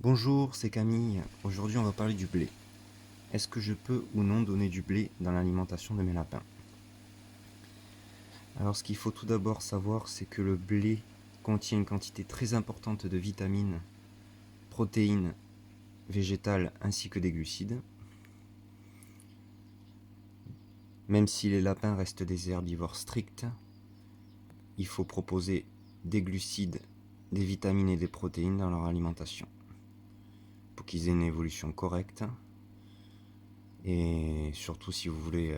Bonjour, c'est Camille. Aujourd'hui, on va parler du blé. Est-ce que je peux ou non donner du blé dans l'alimentation de mes lapins? Alors, ce qu'il faut tout d'abord savoir, c'est que le blé contient une quantité très importante de vitamines, protéines végétales ainsi que des glucides. Même si les lapins restent des herbivores stricts, il faut proposer des glucides, des vitamines et des protéines dans leur alimentation pour qu'ils aient une évolution correcte. Et surtout, si vous voulez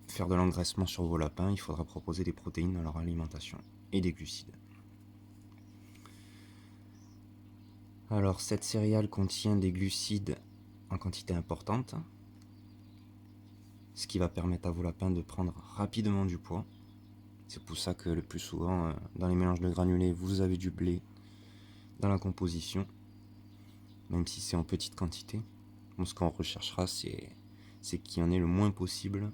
faire de l'engraissement sur vos lapins, il faudra proposer des protéines dans leur alimentation et des glucides. Alors, cette céréale contient des glucides en quantité importante, ce qui va permettre à vos lapins de prendre rapidement du poids. C'est pour ça que le plus souvent, dans les mélanges de granulés, vous avez du blé dans la composition, même si c'est en petite quantité. Bon, ce qu'on recherchera, c'est qu'il y en ait le moins possible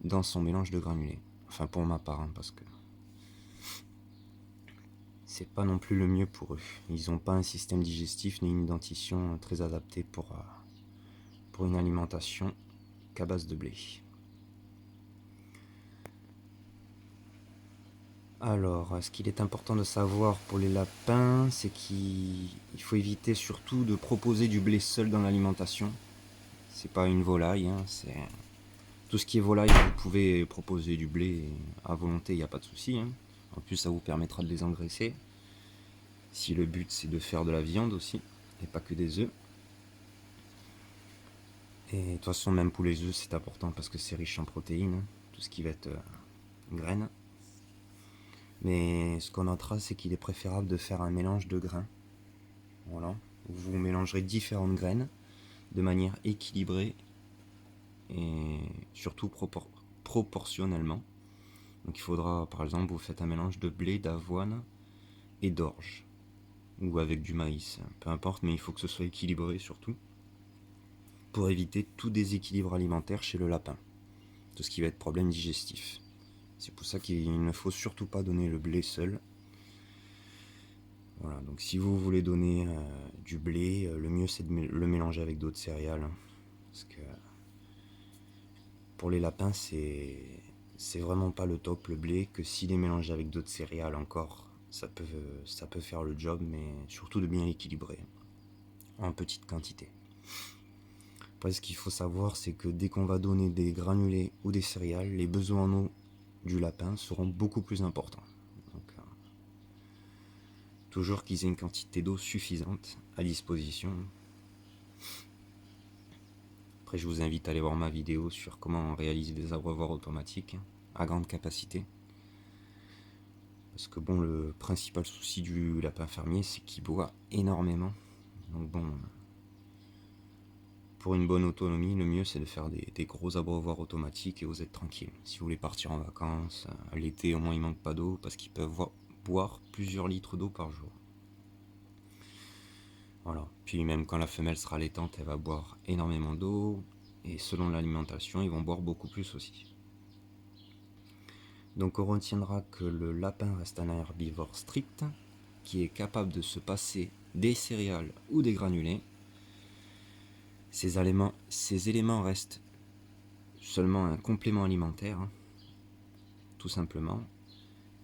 dans son mélange de granulés. Enfin, pour ma part, parce que c'est pas non plus le mieux pour eux. Ils n'ont pas un système digestif ni une dentition très adaptée pour une alimentation qu'à base de blé. Alors, ce qu'il est important de savoir pour les lapins, c'est qu'il faut éviter surtout de proposer du blé seul dans l'alimentation. C'est pas une volaille, c'est tout ce qui est volaille, vous pouvez proposer du blé à volonté, il n'y a pas de souci. En plus, ça vous permettra de les engraisser. Si le but c'est de faire de la viande aussi, et pas que des œufs. Et de toute façon, même pour les œufs, c'est important parce que c'est riche en protéines, tout ce qui va être graines. Mais ce qu'on notera, c'est qu'il est préférable de faire un mélange de grains. Voilà. Vous mélangerez différentes graines de manière équilibrée et surtout proportionnellement. Donc il faudra, par exemple, vous faites un mélange de blé, d'avoine et d'orge. Ou avec du maïs, peu importe, mais il faut que ce soit équilibré surtout. Pour éviter tout déséquilibre alimentaire chez le lapin. Tout ce qui va être problème digestif. C'est pour ça qu'il ne faut surtout pas donner le blé seul. Voilà, donc si vous voulez donner du blé, le mieux c'est de le mélanger avec d'autres céréales. Parce que pour les lapins, c'est vraiment pas le top le blé, que s'il est mélangé avec d'autres céréales encore, ça peut faire le job, mais surtout de bien l'équilibrer en petite quantité. Après, ce qu'il faut savoir, c'est que dès qu'on va donner des granulés ou des céréales, les besoins en eau du lapin seront beaucoup plus importants. Donc, toujours qu'ils aient une quantité d'eau suffisante à disposition. Après, je vous invite à aller voir ma vidéo sur comment réaliser des abreuvoirs automatiques à grande capacité. Parce que bon, le principal souci du lapin fermier, c'est qu'il boit énormément. Donc bon, pour une bonne autonomie, le mieux c'est de faire des gros abreuvoirs automatiques et vous êtes tranquille. Si vous voulez partir en vacances, l'été au moins il manque pas d'eau parce qu'ils peuvent boire plusieurs litres d'eau par jour. Voilà. Puis même quand la femelle sera allaitante, elle va boire énormément d'eau et selon l'alimentation, ils vont boire beaucoup plus aussi. Donc on retiendra que le lapin reste un herbivore strict qui est capable de se passer des céréales ou des granulés. Ces éléments restent seulement un complément alimentaire, tout simplement,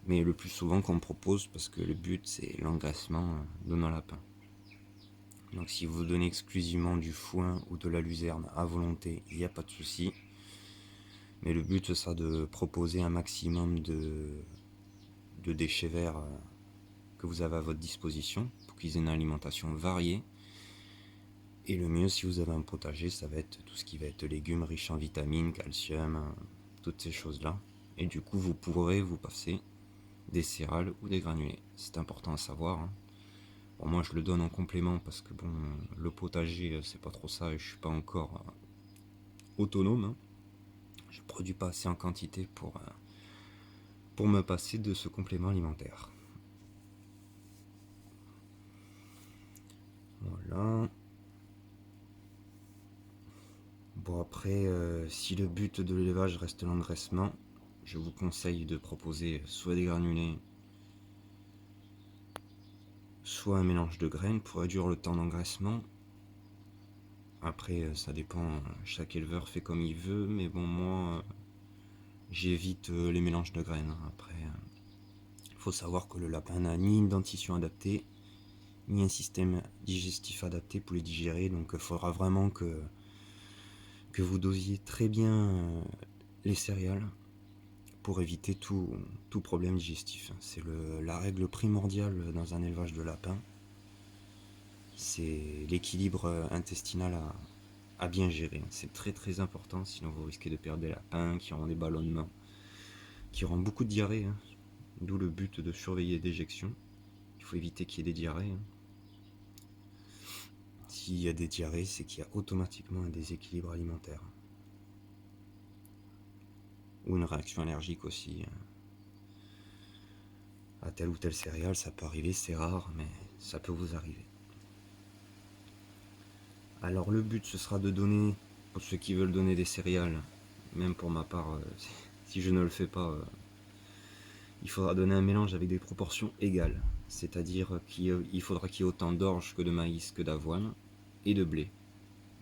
mais le plus souvent qu'on me propose parce que le but c'est l'engraissement de nos lapins. Donc si vous donnez exclusivement du foin ou de la luzerne à volonté, il n'y a pas de souci. Mais le but ce sera de proposer un maximum de déchets verts que vous avez à votre disposition pour qu'ils aient une alimentation variée. Et le mieux, si vous avez un potager, ça va être tout ce qui va être légumes riches en vitamines, calcium, toutes ces choses-là. Et du coup, vous pourrez vous passer des céréales ou des granulés. C'est important à savoir. Bon, moi, je le donne en complément parce que bon, le potager, c'est pas trop ça et je suis pas encore autonome. Je produis pas assez en quantité pour me passer de ce complément alimentaire. Voilà. Bon après, si le but de l'élevage reste l'engraissement, je vous conseille de proposer soit des granulés, soit un mélange de graines pour réduire le temps d'engraissement. Après, ça dépend, chaque éleveur fait comme il veut, mais bon, moi, j'évite les mélanges de graines. Après, il faut savoir que le lapin n'a ni une dentition adaptée, ni un système digestif adapté pour les digérer, donc il faudra vraiment que vous dosiez très bien les céréales pour éviter tout problème digestif. C'est la règle primordiale dans un élevage de lapins. C'est l'équilibre intestinal à bien gérer. C'est très très important, sinon vous risquez de perdre des lapins qui auront des ballonnements, qui auront beaucoup de diarrhée, hein. D'où le but de surveiller les déjections. Il faut éviter qu'il y ait des diarrhées, hein. S'il y a des diarrhées, c'est qu'il y a automatiquement un déséquilibre alimentaire. Ou une réaction allergique aussi. À telle ou telle céréale, ça peut arriver, c'est rare, mais ça peut vous arriver. Alors le but, ce sera de donner, pour ceux qui veulent donner des céréales, même pour ma part, si je ne le fais pas, il faudra donner un mélange avec des proportions égales. C'est-à-dire qu'il faudra qu'il y ait autant d'orge que de maïs que d'avoine et de blé.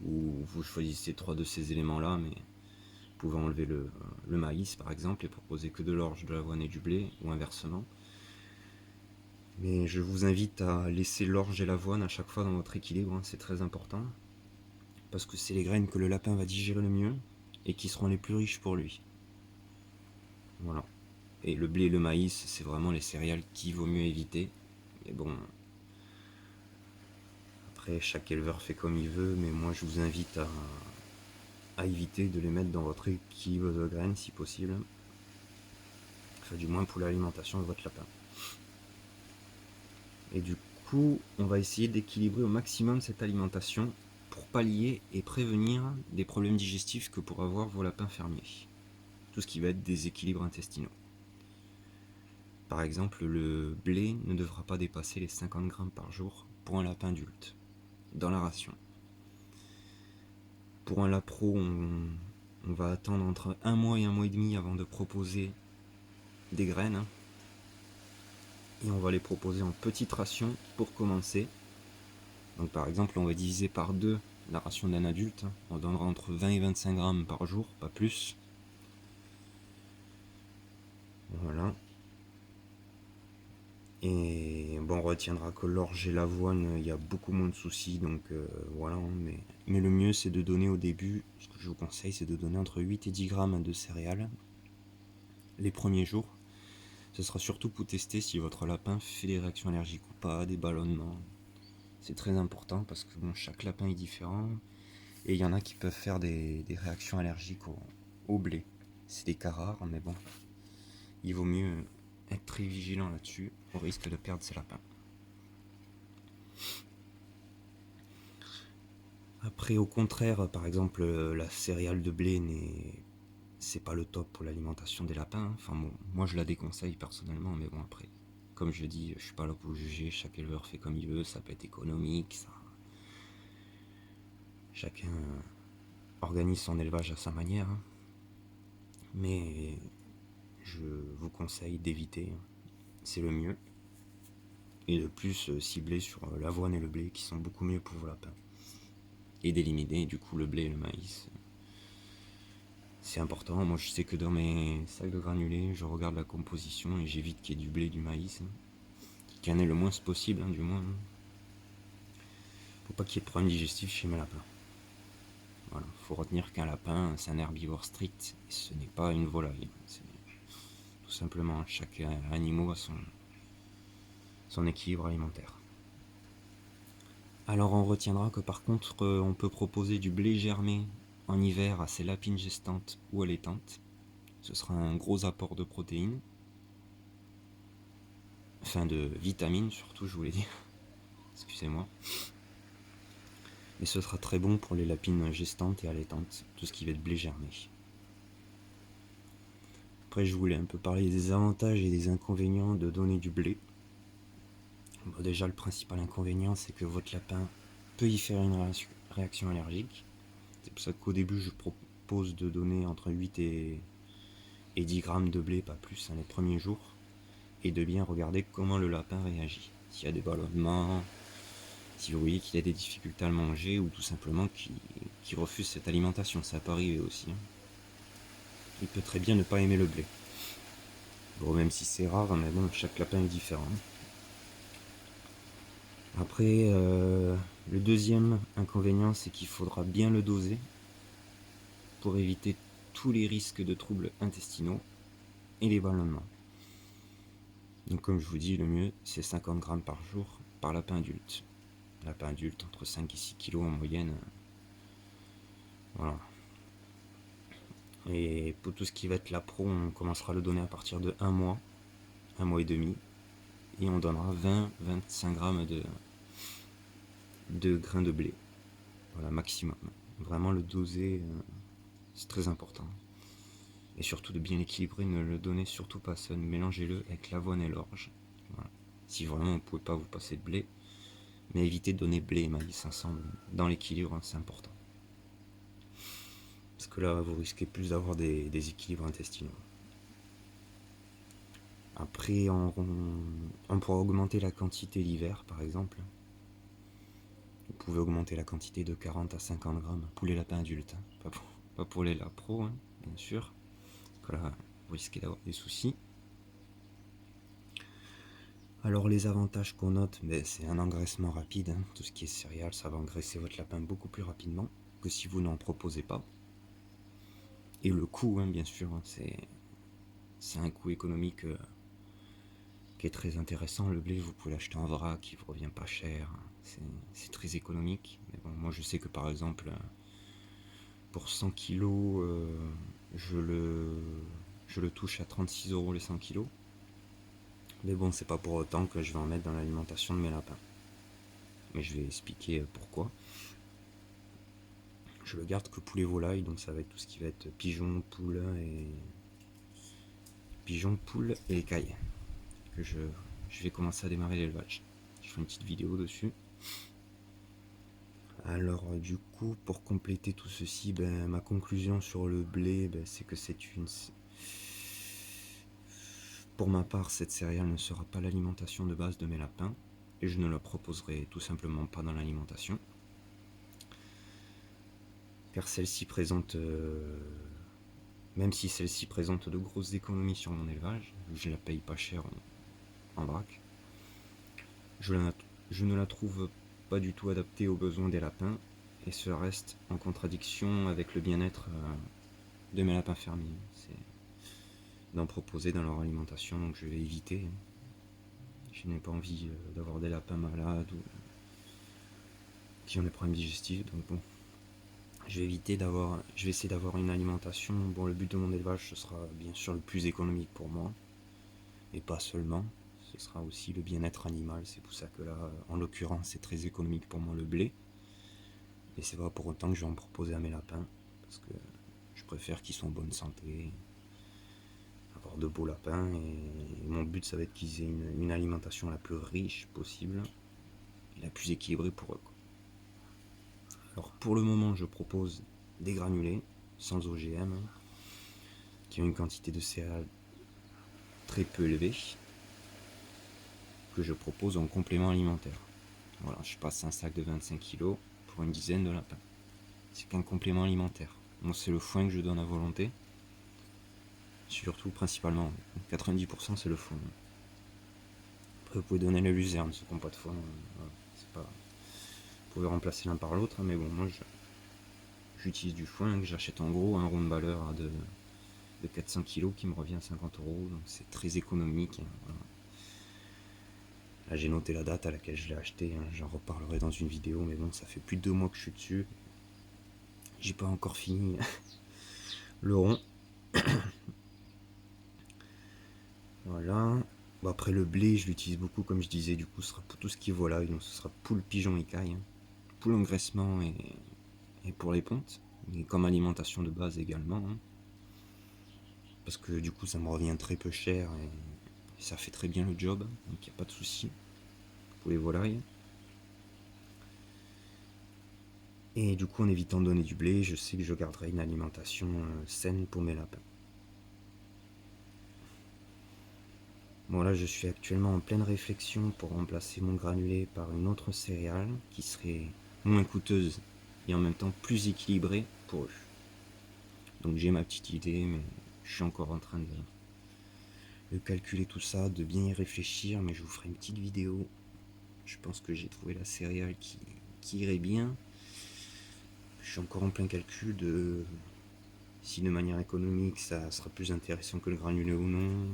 Ou vous choisissez 3 de ces éléments-là, mais vous pouvez enlever le maïs par exemple et proposer que de l'orge, de l'avoine et du blé, ou inversement. Mais je vous invite à laisser l'orge et l'avoine à chaque fois dans votre équilibre, hein, c'est très important. Parce que c'est les graines que le lapin va digérer le mieux et qui seront les plus riches pour lui. Voilà. Et le blé et le maïs, c'est vraiment les céréales qu'il vaut mieux éviter. Mais bon, après chaque éleveur fait comme il veut, mais moi je vous invite à éviter de les mettre dans votre équilibre de graines si possible. Enfin, du moins pour l'alimentation de votre lapin. Et du coup, on va essayer d'équilibrer au maximum cette alimentation pour pallier et prévenir des problèmes digestifs que pourraient avoir vos lapins fermiers. Tout ce qui va être déséquilibre intestinaux. Par exemple, le blé ne devra pas dépasser les 50 grammes par jour pour un lapin adulte, dans la ration. Pour un lapro, on va attendre entre 1 mois et 1 mois et demi avant de proposer des graines, hein. Et on va les proposer en petites rations pour commencer. Donc par exemple, on va diviser par 2 la ration d'un adulte. On donnera entre 20 et 25 grammes par jour, pas plus. Voilà. Et bon, on retiendra que l'orge et l'avoine, il y a beaucoup moins de soucis, donc voilà. Mais le mieux, c'est de donner au début, ce que je vous conseille, c'est de donner entre 8 et 10 grammes de céréales les premiers jours. Ce sera surtout pour tester si votre lapin fait des réactions allergiques ou pas, des ballonnements. C'est très important parce que bon, chaque lapin est différent et il y en a qui peuvent faire des réactions allergiques au blé. C'est des cas rares, mais bon, il vaut mieux être très vigilant là-dessus, au risque de perdre ses lapins. Après, au contraire, par exemple, la céréale de blé c'est pas le top pour l'alimentation des lapins. Enfin bon, moi je la déconseille personnellement, mais bon après, comme je dis, je suis pas là pour juger, chaque éleveur fait comme il veut, ça peut être économique, ça. Chacun organise son élevage à sa manière, hein. Mais je vous conseille d'éviter, c'est le mieux. Et de plus cibler sur l'avoine et le blé qui sont beaucoup mieux pour vos lapins. Et d'éliminer du coup le blé et le maïs. C'est important, moi je sais que dans mes sacs de granulés, je regarde la composition et j'évite qu'il y ait du blé et du maïs. Qu'il y en ait le moins possible, hein, du moins. Faut pas qu'il y ait de problème digestif chez mes lapins. Voilà, faut retenir qu'un lapin, c'est un herbivore strict, et ce n'est pas une volaille. C'est tout simplement, chaque animal a son équilibre alimentaire. Alors on retiendra que par contre, on peut proposer du blé germé en hiver à ses lapines gestantes ou allaitantes. Ce sera un gros apport de protéines. Enfin de vitamines surtout, je voulais dire. Excusez-moi. Et ce sera très bon pour les lapines gestantes et allaitantes, tout ce qui va être blé germé. Après, je voulais un peu parler des avantages et des inconvénients de donner du blé. Bon, déjà, le principal inconvénient, c'est que votre lapin peut y faire une réaction allergique. C'est pour ça qu'au début, je propose de donner entre 8 et 10 grammes de blé, pas plus, hein, les premiers jours, et de bien regarder comment le lapin réagit. s'il y a des ballonnements, si vous voyez qu'il a des difficultés à le manger ou tout simplement qu'il refuse cette alimentation. Ça peut arriver aussi. Il peut très bien ne pas aimer le blé. Bon, même si c'est rare, mais bon, chaque lapin est différent. Après, le deuxième inconvénient, c'est qu'il faudra bien le doser pour éviter tous les risques de troubles intestinaux et les ballonnements. Donc comme je vous dis, le mieux, c'est 50 grammes par jour par lapin adulte. Lapin adulte, entre 5 et 6 kilos en moyenne. Voilà. Et pour tout ce qui va être la pro, on commencera à le donner à partir de 1 mois et demi. Et on donnera 20-25 grammes de grains de blé. Voilà, maximum. Vraiment le doser, c'est très important. Et surtout de bien l'équilibrer, ne le donnez surtout pas seul. Mélangez-le avec l'avoine et l'orge. Voilà. Si vraiment vous ne pouvez pas vous passer de blé, mais évitez de donner blé et maïs ensemble dans l'équilibre, hein, c'est important. Parce que là, vous risquez plus d'avoir des déséquilibres intestinaux. Après, on pourra augmenter la quantité l'hiver, par exemple. Vous pouvez augmenter la quantité de 40 à 50 grammes pour les lapins adultes. Hein. Pas pour les lapros, hein, bien sûr. Parce que là, vous risquez d'avoir des soucis. Alors les avantages qu'on note, c'est un engraissement rapide. Hein. Tout ce qui est céréales, ça va engraisser votre lapin beaucoup plus rapidement que si vous n'en proposez pas. Et le coût, hein, bien sûr, hein, c'est un coût économique qui est très intéressant. Le blé, vous pouvez l'acheter en vrac, il vous revient pas cher. C'est très économique. Mais bon, moi je sais que par exemple, pour 100 kilos, je le touche à 36 € les 100 kilos. Mais bon, c'est pas pour autant que je vais en mettre dans l'alimentation de mes lapins. Mais je vais expliquer pourquoi. Je le garde que poulet volaille, donc ça va être tout ce qui va être pigeon, poule et écailles. Que je vais commencer à démarrer l'élevage. Je fais une petite vidéo dessus. Alors du coup, pour compléter tout ceci, ma conclusion sur le blé, c'est que pour ma part, cette céréale ne sera pas l'alimentation de base de mes lapins, et je ne la proposerai tout simplement pas dans l'alimentation. Car celle-ci présente, même si celle-ci présente de grosses économies sur mon élevage, je la paye pas cher en vrac, je ne la trouve pas du tout adaptée aux besoins des lapins, et cela reste en contradiction avec le bien-être de mes lapins fermiers. C'est d'en proposer dans leur alimentation, donc je vais éviter. Je n'ai pas envie d'avoir des lapins malades ou qui ont des problèmes digestifs, donc bon, je vais essayer d'avoir une alimentation. Bon, le but de mon élevage, ce sera bien sûr le plus économique pour moi, et pas seulement, ce sera aussi le bien-être animal. C'est pour ça que là, en l'occurrence, c'est très économique pour moi le blé, et c'est pas pour autant que je vais en proposer à mes lapins, parce que je préfère qu'ils soient en bonne santé, avoir de beaux lapins, et mon but, ça va être qu'ils aient une alimentation la plus riche possible et la plus équilibrée pour eux, quoi. Alors pour le moment, je propose des granulés sans OGM, qui ont une quantité de céréales très peu élevée, que je propose en complément alimentaire. Voilà, je passe un sac de 25 kg pour une dizaine de lapins. C'est qu'un complément alimentaire. Moi, c'est le foin que je donne à volonté. Surtout, principalement, 90% c'est le foin. Après, vous pouvez donner la luzerne, ceux qui n'ont pas de foin. Voilà, c'est pas... Vous pouvez remplacer l'un par l'autre, mais bon, moi, j'utilise du foin que j'achète en gros, un rond de valeur de 400 kg qui me revient à 50 €, donc c'est très économique. Voilà. Là, j'ai noté la date à laquelle je l'ai acheté, hein. J'en reparlerai dans une vidéo, mais bon, ça fait plus de 2 mois que je suis dessus. J'ai pas encore fini le rond. Voilà. Bon, après le blé, je l'utilise beaucoup, comme je disais, du coup, ce sera pour tout ce qui est volaille, donc ce sera poule, pigeon, écaille, hein. Poule engraissement et pour les pontes, et comme alimentation de base également, hein. Parce que du coup, ça me revient très peu cher et ça fait très bien le job, donc il n'y a pas de souci pour les volailles. Et du coup, en évitant de donner du blé, je sais que je garderai une alimentation saine pour mes lapins. Bon là je suis actuellement en pleine réflexion pour remplacer mon granulé par une autre céréale qui serait moins coûteuse et en même temps plus équilibrée pour eux. Donc j'ai ma petite idée, mais je suis encore en train de calculer tout ça, de bien y réfléchir, mais je vous ferai une petite vidéo. Je pense que j'ai trouvé la céréale qui irait bien. Je suis encore en plein calcul de si de manière économique ça sera plus intéressant que le granulé ou non.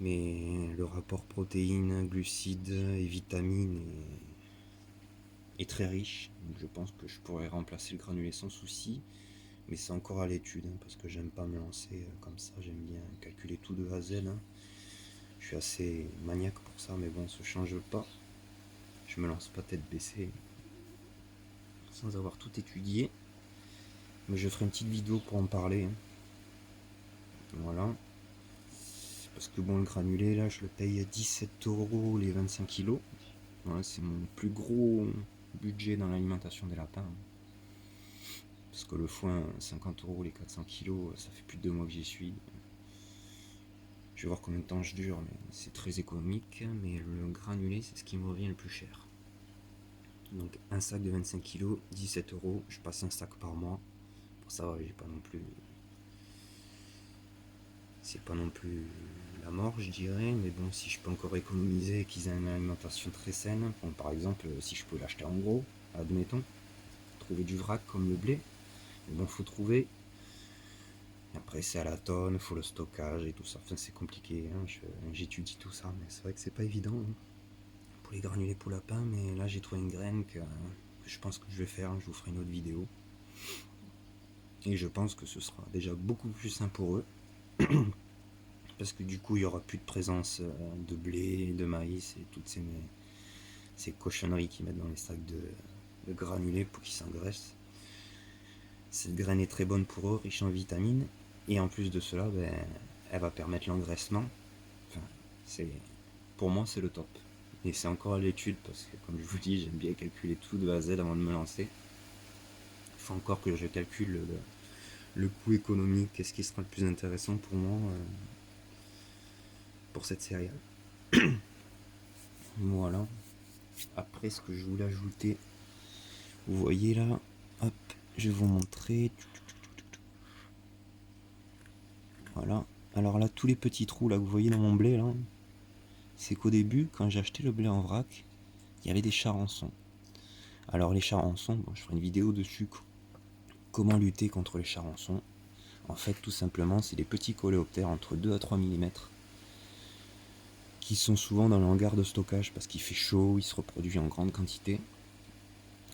Mais le rapport protéines, glucides et vitamines est très riche. Donc je pense que je pourrais remplacer le granulé sans souci. Mais c'est encore à l'étude, hein, parce que j'aime pas me lancer comme ça. J'aime bien calculer tout de A à Z. Hein. Je suis assez maniaque pour ça, mais bon, ça change pas. Je me lance pas tête baissée sans avoir tout étudié. Mais je ferai une petite vidéo pour en parler. Hein. Voilà. Parce que bon, le granulé, là, je le paye à 17 € les 25 kilos. Voilà, c'est mon plus gros budget dans l'alimentation des lapins. Parce que le foin, 50 € les 400 kilos, ça fait plus de 2 mois que j'y suis. Je vais voir combien de temps je dure, mais c'est très économique. Mais le granulé, c'est ce qui me revient le plus cher. Donc un sac de 25 kilos, 17 €. Je passe un sac par mois. Pour ça, j'ai pas non plus. C'est pas non plus la mort, je dirais. Mais bon, si je peux encore économiser et qu'ils aient une alimentation très saine, bon, par exemple, si je peux l'acheter en gros, admettons, trouver du vrac comme le blé. Mais bon, faut trouver. Après, c'est à la tonne, faut le stockage et tout ça. Enfin, c'est compliqué. Hein. J'étudie tout ça, mais c'est vrai que c'est pas évident. Hein. Pour les granulés pour lapin, mais là j'ai trouvé une graine que je pense que je vais faire, je vous ferai une autre vidéo. Et je pense que ce sera déjà beaucoup plus sain pour eux. Parce que du coup il n'y aura plus de présence de blé, de maïs et toutes ces cochonneries qu'ils mettent dans les sacs de granulés pour qu'ils s'engraissent. Cette graine est très bonne pour eux, riche en vitamines. Et en plus de cela, elle va permettre l'engraissement. Enfin, pour moi c'est le top. Et c'est encore à l'étude parce que, comme je vous dis, j'aime bien calculer tout de A à Z avant de me lancer. Il faut encore que je calcule le coût économique, qu'est-ce qui sera le plus intéressant pour moi pour cette céréale. Voilà. Après, ce que je voulais ajouter, vous voyez là, hop, je vais vous montrer. Voilà. Alors là, tous les petits trous là que vous voyez dans mon blé là, c'est qu'au début, quand j'ai acheté le blé en vrac, il y avait des charançons. Alors les charançons, bon, je ferai une vidéo dessus. Comment lutter contre les charançons. En fait, tout simplement, c'est des petits coléoptères entre 2 à 3 mm qui sont souvent dans le hangar de stockage parce qu'il fait chaud, il se reproduit en grande quantité.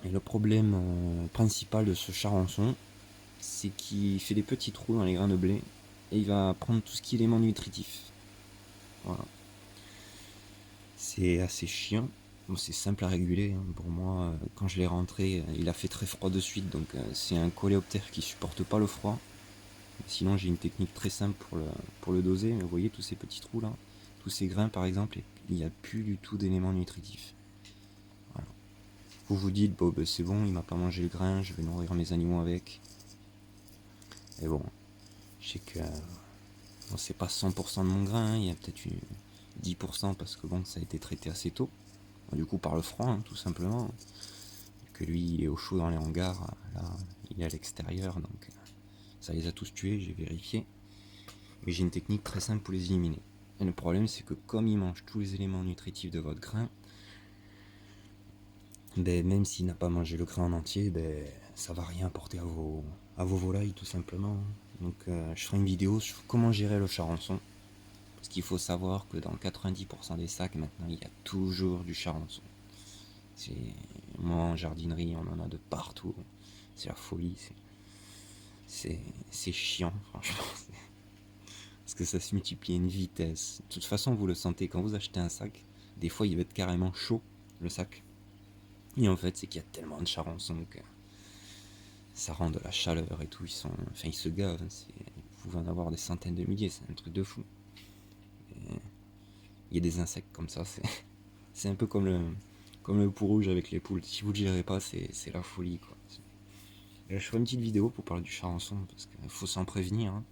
Et le problème principal de ce charançon, c'est qu'il fait des petits trous dans les grains de blé et il va prendre tout ce qui est élément nutritif. Voilà. C'est assez chiant. Bon, c'est simple à réguler. Hein. Pour moi, quand je l'ai rentré, il a fait très froid de suite, donc c'est un coléoptère qui supporte pas le froid. Sinon, j'ai une technique très simple pour le doser. Mais vous voyez tous ces petits trous là, tous ces grains par exemple, il n'y a plus du tout d'éléments nutritifs. Voilà. Vous vous dites, bon, ben, c'est bon, il m'a pas mangé le grain, je vais nourrir mes animaux avec. Et bon, je sais que bon, c'est pas 100% de mon grain, hein, il y a peut-être 10% parce que bon, ça a été traité assez tôt. Bon, du coup, par le froid, hein, tout simplement. Que lui, il est au chaud dans les hangars, là, il est à l'extérieur, donc ça les a tous tués, j'ai vérifié. Mais j'ai une technique très simple pour les éliminer. Et le problème, c'est que comme il mange tous les éléments nutritifs de votre grain, ben, même s'il n'a pas mangé le grain en entier, ben, ça va rien apporter à vos volailles tout simplement. Donc je ferai une vidéo sur comment gérer le charançon. Parce qu'il faut savoir que dans 90% des sacs maintenant, il y a toujours du charançon. Moi en jardinerie, on en a de partout. C'est la folie. C'est chiant, franchement. Parce que ça se multiplie à une vitesse. De toute façon, vous le sentez quand vous achetez un sac. Des fois, il va être carrément chaud, le sac. Et en fait, c'est qu'il y a tellement de charançons que ça rend de la chaleur et tout. Ils se gavent. Vous pouvez en avoir des centaines de milliers. C'est un truc de fou. Il y a des insectes comme ça. C'est un peu comme le pou rouge avec les poules. Si vous le gérez pas, c'est la folie, quoi. Et je ferai une petite vidéo pour parler du charançon parce qu'il faut s'en prévenir. Hein.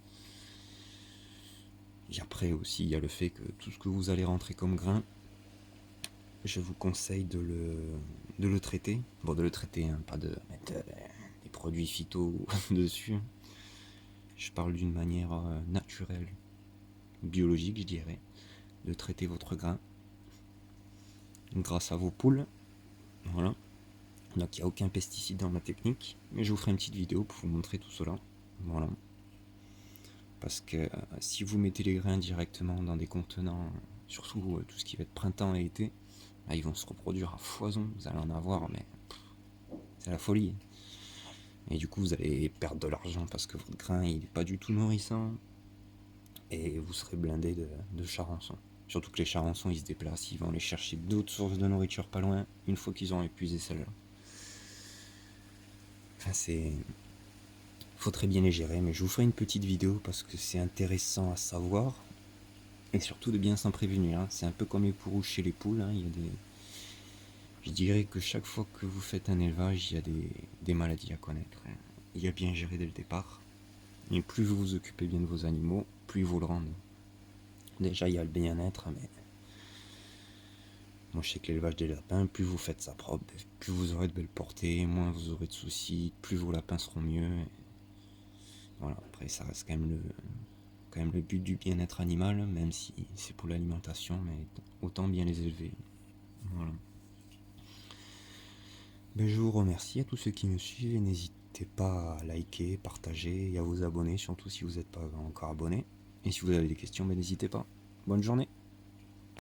Et après aussi, il y a le fait que tout ce que vous allez rentrer comme grain, je vous conseille de le traiter. Bon, de le traiter, hein, pas de mettre des produits phyto dessus. Je parle d'une manière naturelle, biologique, je dirais, de traiter votre grain grâce à vos poules. Voilà. Donc il n'y a aucun pesticide dans ma technique, mais je vous ferai une petite vidéo pour vous montrer tout cela. Voilà. Parce que si vous mettez les grains directement dans des contenants, surtout tout ce qui va être printemps et été, là, ils vont se reproduire à foison, vous allez en avoir, mais c'est la folie. Et du coup vous allez perdre de l'argent parce que votre grain il n'est pas du tout nourrissant, et vous serez blindé de charançons. Surtout que les charançons ils se déplacent, ils vont aller chercher d'autres sources de nourriture pas loin, une fois qu'ils ont épuisé celle-là. Enfin c'est... Faut très bien les gérer, mais je vous ferai une petite vidéo parce que c'est intéressant à savoir. Et surtout de bien s'en prévenir. Hein. C'est un peu comme les poux chez les poules. Hein. Il y a des... Je dirais que chaque fois que vous faites un élevage, il y a des maladies à connaître. Hein. Il y a bien géré dès le départ. Et plus vous vous occupez bien de vos animaux, plus ils vous le rendent. Déjà, il y a le bien-être, mais moi je sais que l'élevage des lapins, plus vous faites ça propre, plus vous aurez de belles portées, moins vous aurez de soucis, plus vos lapins seront mieux. Voilà, après ça reste quand même le but du bien-être animal, même si c'est pour l'alimentation, mais autant bien les élever. Voilà. Ben, je vous remercie à tous ceux qui me suivent et n'hésitez pas à liker, partager et à vous abonner, surtout si vous n'êtes pas encore abonné. Et si vous avez des questions, ben, n'hésitez pas. Bonne journée.